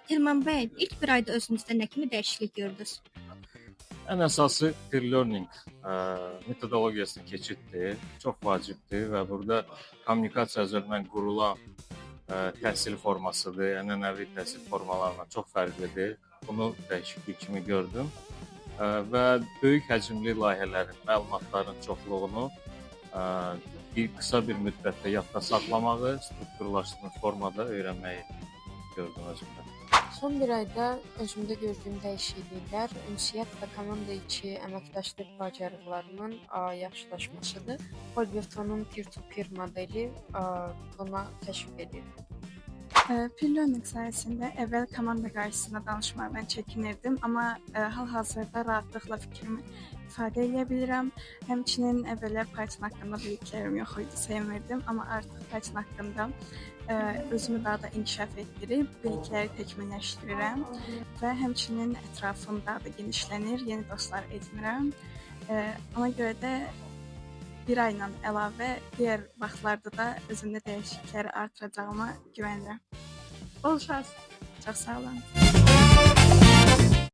Tilman bəy, ilk bir ayda özünüzdə nə kimi dəyişiklik gördünüz? Ən əsası peer learning metodologiyasına keçiddir. Çox vacibdir və burada kommunikasiya üzərindən qurulan təhsil formasıdır. Ənənəvi təhsil formalarından çox fərqlidir. Bunu dəyişiklik kimi gördüm. Və böyük həcmli layihələrin, məlumatların çoxluğunu bir qısa bir müddətdə yadda saxlamağı, strukturlaşdırılmış formada öyrənməyi gördüm özümdə. Son bir ayda özümdə gördüyüm dəyişikliklər ünsiyyət və komanda içi əməkdaşlıq bacarıqlarının yaxşılaşmasıdır. Holbertonun peer-to-peer modeli buna təşviq edir. Peer learning sayəsində əvvəl komanda qarşısında danışmaqdan çəkinirdim, amma hal-hazırda rahatlıqla fikrimi ifadə edə bilirəm. Həmçinin əvvəllər Python haqqında biliklərim yox idi, sevmirdim, amma artıq Python haqqında özümü daha da inkişaf etdirib, bilikləri təkmilləşdirirəm və həmçinin ətrafım daha da genişlənir, yeni dostlar edinirəm. Ona görə də bir ayla əlavə digər vaxtlarda da özümdə dəyişiklikləri artıracağıma güvənirəm. Bol şans. Çox sağ olun.